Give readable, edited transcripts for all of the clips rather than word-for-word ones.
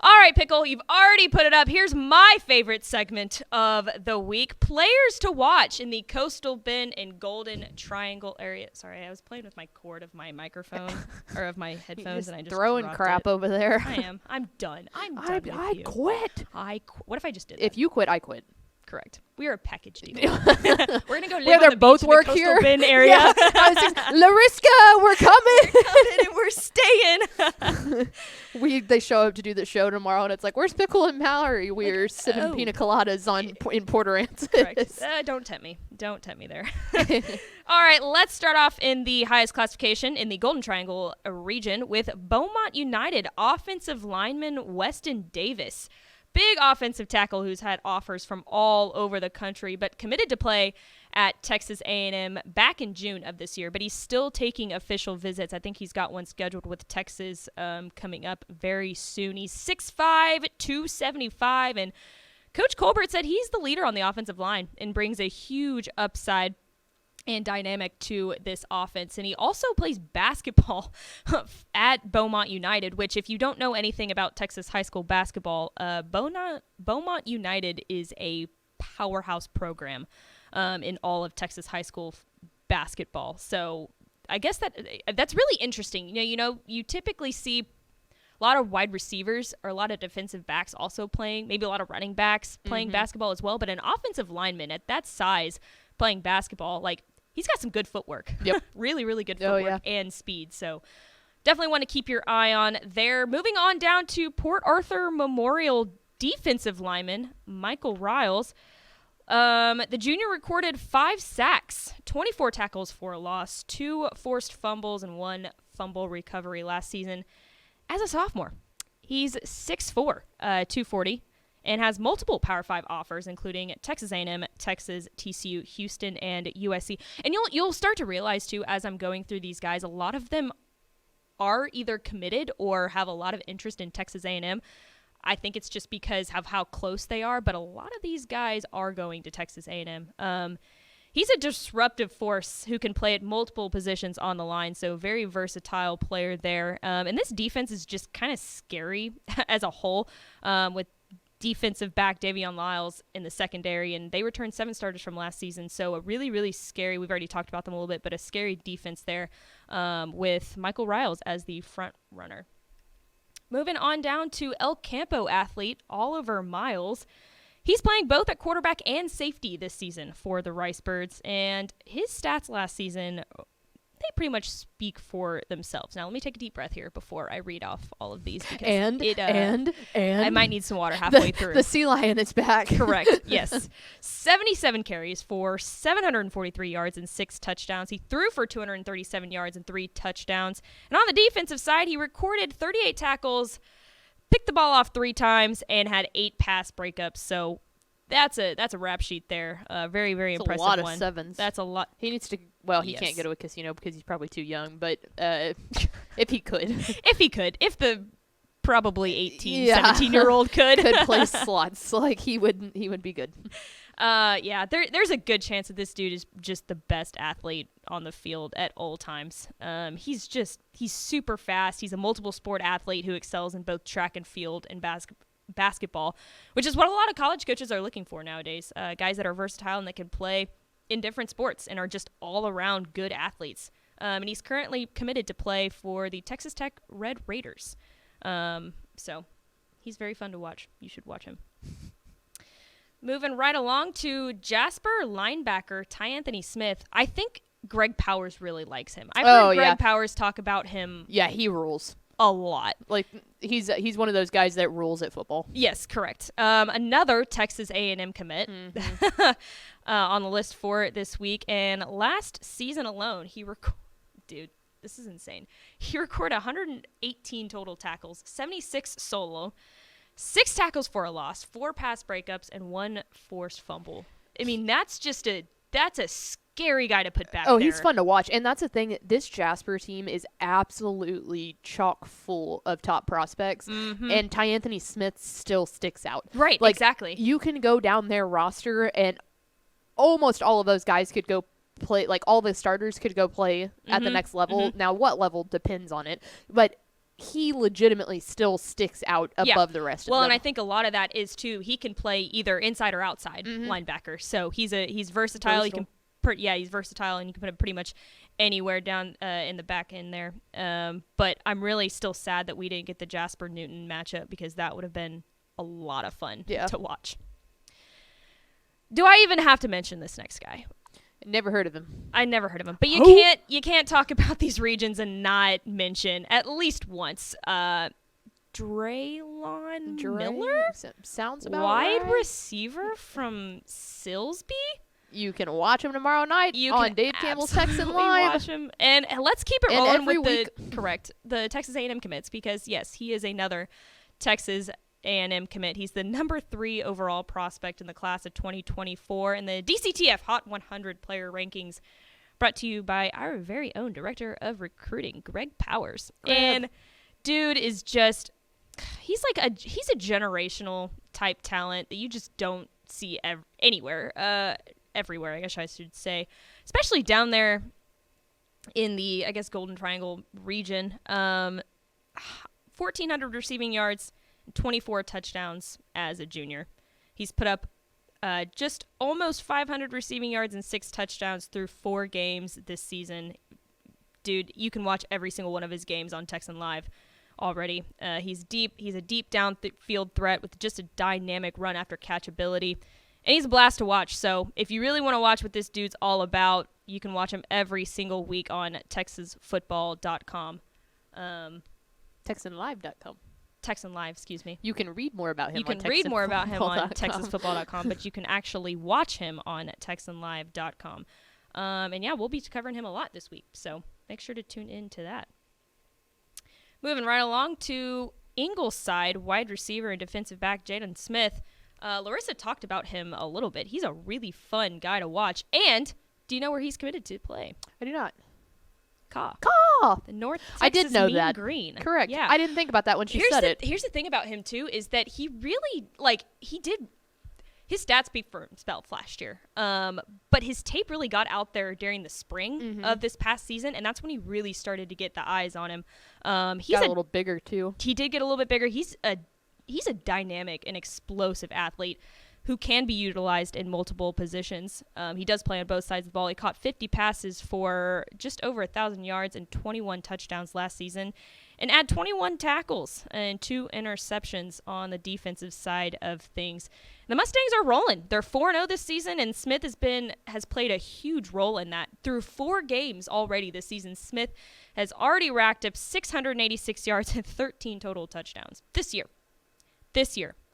All right, Pickle, you've already put it up. Here's my favorite segment of the week. Players to watch in the Coastal Bend and Golden Triangle area. Sorry, I was playing with my cord of my microphone or of my headphones, and I just throwing crap over there. I am. I'm done. I'm done with I you. quit. What if I just did that? If you quit, I quit. Correct. We are a package deal. We're going to go live Where on they the both beach work in the here? Coastal Bend area. Yeah. Lariska, we're coming. And we're staying. They show up to do the show tomorrow, and it's like, where's Pickle and Mallory? We're sipping pina coladas in Port Aransas. Correct. Don't tempt me. Don't tempt me there. All right, let's start off in the highest classification in the Golden Triangle region with Beaumont United offensive lineman Weston Davis. Big offensive tackle who's had offers from all over the country, but committed to play at Texas A&M back in June of this year. But he's still taking official visits. I think he's got one scheduled with Texas coming up very soon. He's 6'5", 275, and Coach Colbert said he's the leader on the offensive line and brings a huge upside and dynamic to this offense. And he also plays basketball at Beaumont United, which if you don't know anything about Texas high school basketball, Beaumont United is a powerhouse program in all of Texas high school basketball. So I guess that's really interesting. You typically see a lot of wide receivers or a lot of defensive backs also playing, maybe a lot of running backs playing basketball as well, but an offensive lineman at that size playing basketball, like, he's got some good footwork. Yep. Really, really good footwork and speed. So definitely want to keep your eye on there. Moving on down to Port Arthur Memorial defensive lineman Michael Riles. The junior recorded 5 sacks, 24 tackles for a loss, 2 forced fumbles, and 1 fumble recovery last season as a sophomore. He's 6'4", 240. And has multiple Power 5 offers, including Texas A&M, Texas, TCU, Houston, and USC. And you'll start to realize, too, as I'm going through these guys, a lot of them are either committed or have a lot of interest in Texas A&M. I think it's just because of how close they are, but a lot of these guys are going to Texas A&M. He's a disruptive force who can play at multiple positions on the line, so very versatile player there. And this defense is just kind of scary as a whole, with defensive back Davion Lyles in the secondary, and they returned 7 starters from last season, so a really, really scary, we've already talked about them a little bit, but a scary defense there with Michael Riles as the front runner. Moving on down to El Campo athlete Oliver Miles. He's playing both at quarterback and safety this season for the Rice Birds, and his stats last season, they pretty much speak for themselves. Now, let me take a deep breath here before I read off all of these. And I might need some water halfway through. The sea lion is back. Correct, yes. 77 carries for 743 yards and 6 touchdowns. He threw for 237 yards and 3 touchdowns. And on the defensive side, he recorded 38 tackles, picked the ball off 3 times, and had 8 pass breakups. So that's a rap sheet there. Very, very That's impressive a lot one. of sevens. That's a lot. He needs to. Well, he Yes. can't go to a casino because he's probably too young. But if he could, if the probably 18, 17-year-old could play slots, like he would be good. There's a good chance that this dude is just the best athlete on the field at all times. He's super fast. He's a multiple sport athlete who excels in both track and field and basketball, which is what a lot of college coaches are looking for nowadays. Guys that are versatile and that can play in different sports and are just all around good athletes. And he's currently committed to play for the Texas Tech Red Raiders. So he's very fun to watch. You should watch him. Moving right along to Jasper linebacker Ty Anthony Smith. I think Greg Powers really likes him. I've heard Greg Powers talk about him. Yeah, he rules a lot. Like he's one of those guys that rules at football. Yes, correct. Another Texas A&M commit on the list for this week. And last season alone, dude, this is insane. He recorded 118 total tackles, 76 solo, 6 tackles for a loss, 4 pass breakups, and 1 forced fumble. I mean, that's a scary guy to put back there. Oh, he's fun to watch. And that's the thing. This Jasper team is absolutely chock full of top prospects. Mm-hmm. And Ty Anthony Smith still sticks out. Right, like, exactly. You can go down their roster and almost all of those guys could go play. Like, all the starters could go play at the next level. Now, what level depends on it. But he legitimately still sticks out above the rest of them. Well, and I think a lot of that is too, he can play either inside or outside linebacker. So he's versatile. He can he's versatile, and you can put him pretty much anywhere down in the back end there. But I'm really still sad that we didn't get the Jasper Newton matchup, because that would have been a lot of fun to watch. Do I even have to mention this next guy? Never heard of him. I never heard of him. But you can't talk about these regions and not mention at least once Dre'Lon Miller? Sounds about wide right. receiver from Silsbee? You can watch him tomorrow night on Dave Campbell's Texan Live. Watch him. And let's keep it rolling with the Texas A&M commits, because yes, he is another Texas A&M commit. He's the number 3 overall prospect in the class of 2024 in the DCTF Hot 100 player rankings, brought to you by our very own director of recruiting, Greg Powers. And dude is just, he's a generational type talent that you just don't see anywhere, everywhere, I guess I should say, especially down there in the, I guess, Golden Triangle region. 1,400 receiving yards, 24 touchdowns as a junior. He's put up just almost 500 receiving yards and 6 touchdowns through 4 games this season. Dude, you can watch every single one of his games on Texan Live already. He's deep. He's a deep downfield threat with just a dynamic run after catch ability. And he's a blast to watch. So if you really want to watch what this dude's all about, you can watch him every single week on TexasFootball.com. TexanLive.com. Texan Live, excuse me. You can read more about him on TexasFootball.com, but you can actually watch him on TexanLive.com. And yeah, we'll be covering him a lot this week, so make sure to tune in to that. Moving right along to Ingleside, wide receiver and defensive back Jaydon Smith. Larissa talked about him a little bit. He's a really fun guy to watch. And do you know where he's committed to play? I do not. Caw. The North Texas I did know Mean that. Green. Correct. Yeah. I didn't think about that when she said it. Here's the thing about him, too, is that he really, his stats speak for himself last year. But his tape really got out there during the spring of this past season, and that's when he really started to get the eyes on him. He got a little bigger, too. He did get a little bit bigger. He's a dynamic and explosive athlete who can be utilized in multiple positions. He does play on both sides of the ball. He caught 50 passes for just over 1,000 yards and 21 touchdowns last season, and had 21 tackles and 2 interceptions on the defensive side of things. The Mustangs are rolling. They're 4-0 this season, and Smith has played a huge role in that. Through 4 games already this season, Smith has already racked up 686 yards and 13 total touchdowns this year.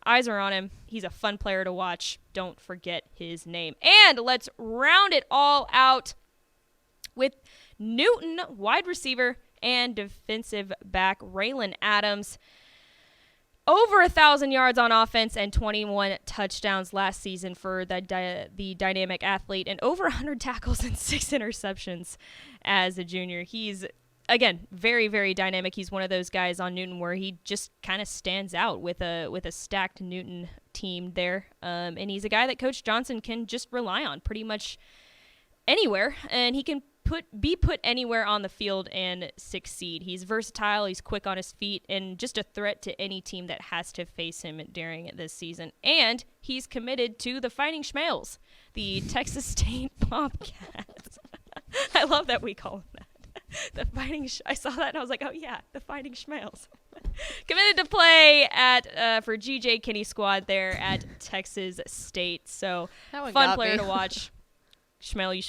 Eyes are on him. He's a fun player to watch. Don't forget his name. And let's round it all out with Newton, wide receiver and defensive back Raylan Adams. Over 1,000 yards on offense and 21 touchdowns last season for the dynamic athlete, and over 100 tackles and 6 interceptions as a junior. He's, again, very, very dynamic. He's one of those guys on Newton where he just kind of stands out with a stacked Newton team there. And he's a guy that Coach Johnson can just rely on pretty much anywhere, and he can be put anywhere on the field and succeed. He's versatile, he's quick on his feet, and just a threat to any team that has to face him during this season. And he's committed to the Fighting Schmales, the Texas State Bobcats. I love that we call them that. The Fighting I saw that and I was like, oh yeah, the Fighting Schmales. Committed to play for GJ Kinney squad there at Texas State. So fun player to watch. Schmale,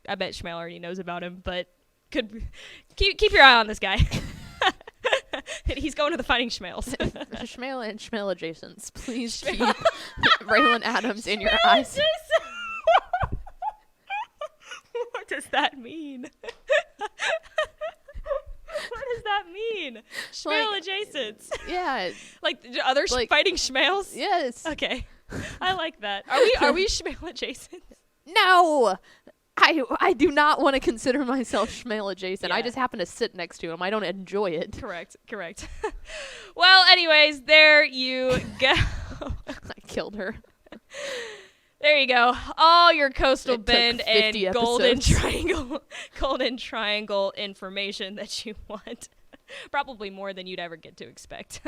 I bet Schmale already knows about him, but could keep your eye on this guy. He's going to the Fighting Schmales. Schmale and Schmale adjacents. Please keep Raylan Adams in your eyes. What does that mean? What does that mean? Schmale adjacents. Yeah. Like other Fighting Schmales? Yes. Okay. I like that. Are we Schmale adjacent? No. I do not want to consider myself Schmale adjacent. Yeah. I just happen to sit next to him. I don't enjoy it. Correct. Well, anyways, there you go. I killed her. There you go. All your Coastal It Bend took and 50 Golden episodes. Triangle information that you want. Probably more than you'd ever get to expect.